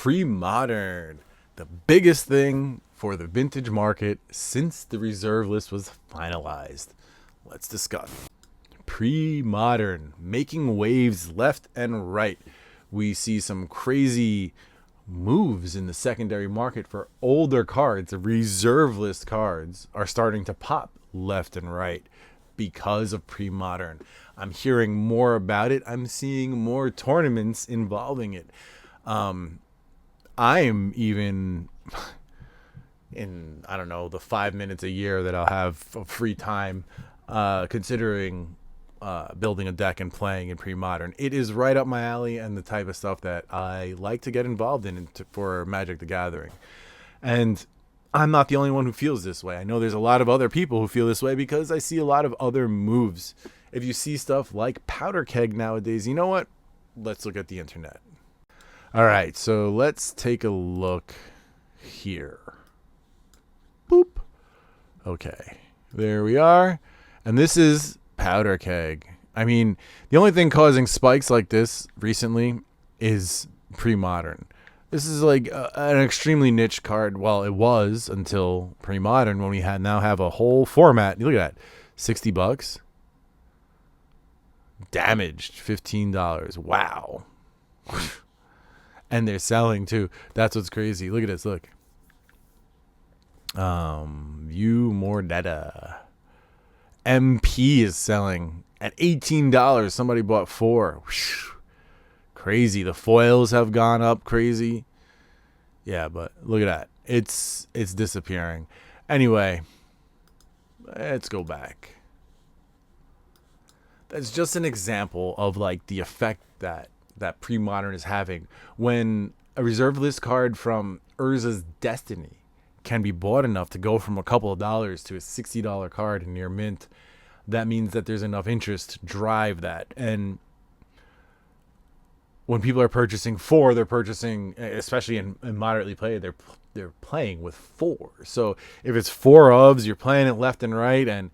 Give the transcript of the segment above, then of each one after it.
Pre-modern, the biggest thing for the vintage market since the reserve list was finalized. Let's discuss. Pre-modern, making waves left and right. We see some crazy moves in the secondary market for older cards. The reserve list cards are starting to pop left and right because of pre-modern. I'm hearing more about it. I'm seeing more tournaments involving it. I'm even in, I don't know, the 5 minutes a year that I'll have of free time, considering building a deck and playing in pre-modern. It is right up my alley and the type of stuff that I like to get involved in for Magic the Gathering. And I'm not the only one who feels this way. I know there's a lot of other people who feel this way because I see a lot of other moves. If you see stuff like Powder Keg nowadays, you know what? Let's look at the internet. All right, so let's take a look here. Boop. Okay, there we are. And this is Powder Keg. I mean, the only thing causing spikes like this recently is pre-modern. This is like an extremely niche card. Well, it was until pre-modern when we now have a whole format. Look at that, $60. Damaged, $15. Wow. And they're selling too. That's what's crazy. Look at this. Look. View more data. MP is selling at $18. Somebody bought 4. Whew. Crazy. The foils have gone up crazy. Yeah, but look at that. It's disappearing. Anyway, let's go back. That's just an example of like the effect that pre-modern is having. When a reserve list card from Urza's Destiny can be bought enough to go from a couple of dollars to a $60 card in near mint, that means that there's enough interest to drive that. And when people are purchasing 4, they're purchasing, especially in moderately played, they're playing with 4. So if it's 4 ofs, you're playing it left and right, and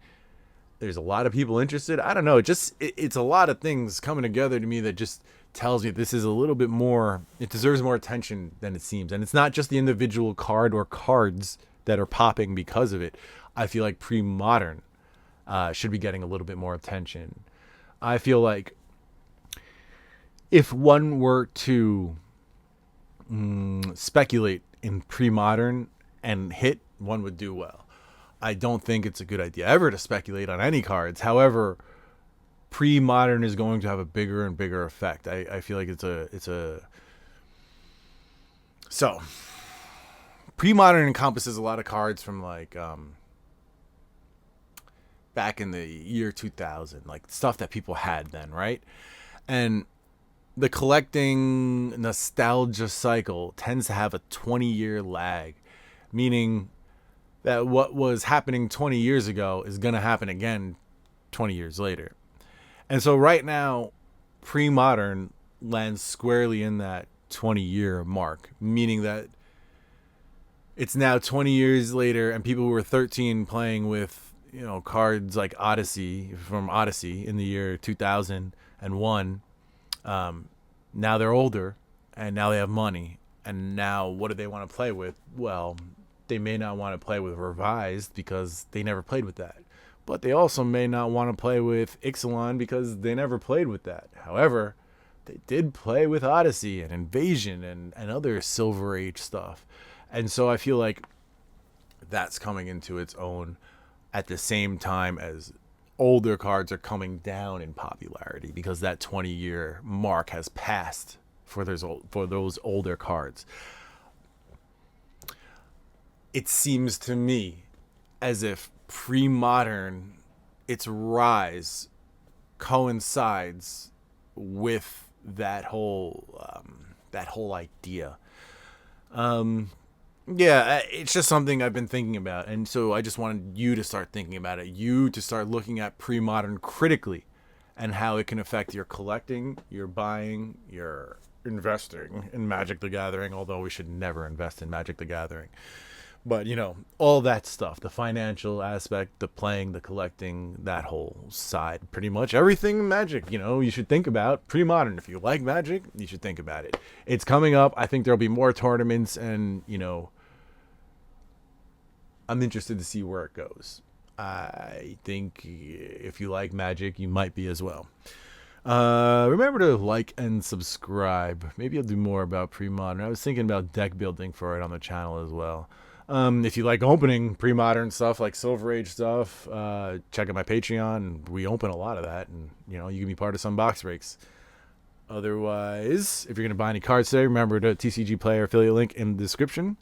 there's a lot of people interested. I don't know. It's a lot of things coming together to me that just tells me this is a little bit more, it deserves more attention than it seems. And it's not just the individual card or cards that are popping because of it. I feel like pre-modern should be getting a little bit more attention. I feel like if one were to speculate in pre-modern and hit, one would do well. I don't think it's a good idea ever to speculate on any cards. However, pre-modern is going to have a bigger and bigger effect. I feel like so pre-modern encompasses a lot of cards from like back in the year 2000, like stuff that people had then, right? And the collecting nostalgia cycle tends to have a 20-year lag, meaning that what was happening 20 years ago is going to happen again 20 years later. And so right now, pre-modern lands squarely in that 20-year mark, meaning that it's now 20 years later and people who were 13 playing with, cards like Odyssey from Odyssey in the year 2001, now they're older and now they have money. And now what do they want to play with? Well, they may not want to play with Revised because they never played with that. But they also may not want to play with Ixalan because they never played with that. However, they did play with Odyssey and Invasion and other Silver Age stuff. And so I feel like that's coming into its own at the same time as older cards are coming down in popularity because that 20-year mark has passed for those older cards. It seems to me as if pre-modern, its rise coincides with that whole idea. It's just something I've been thinking about, and so I just wanted you to start thinking about it. You to start looking at pre-modern critically, and how it can affect your collecting, your buying, your investing in Magic the Gathering. Although we should never invest in Magic the Gathering. But, you know, all that stuff, the financial aspect, the playing, the collecting, that whole side, pretty much everything Magic, you know, you should think about. Pre-modern, if you like Magic, you should think about it. It's coming up. I think there'll be more tournaments, and, you know, I'm interested to see where it goes. I think if you like Magic, you might be as well. Remember to like and subscribe. Maybe I'll do more about pre-modern. I was thinking about deck building for it on the channel as well. If you like opening pre-modern stuff like Silver Age stuff, check out my Patreon. We open a lot of that, and you know you can be part of some box breaks. Otherwise, if you're gonna buy any cards today, remember the TCG Player affiliate link in the description.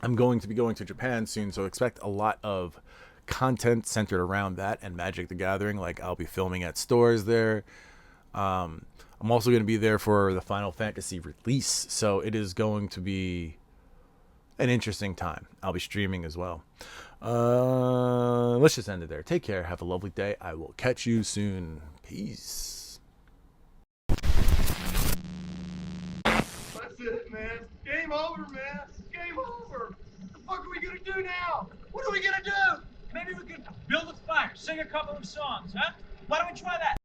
I'm going to be going to Japan soon, so expect a lot of content centered around that and Magic the Gathering. Like I'll be filming at stores there. I'm also going to be there for the Final Fantasy release, so it is going to be an interesting time. I'll be streaming as well. Let's just end it there. Take care. Have a lovely day. I will catch you soon. Peace. That's it, man. Game over, man. Game over. What the fuck are we gonna do now? What are we gonna do? Maybe we could build a fire, sing a couple of songs, huh? Why don't we try that?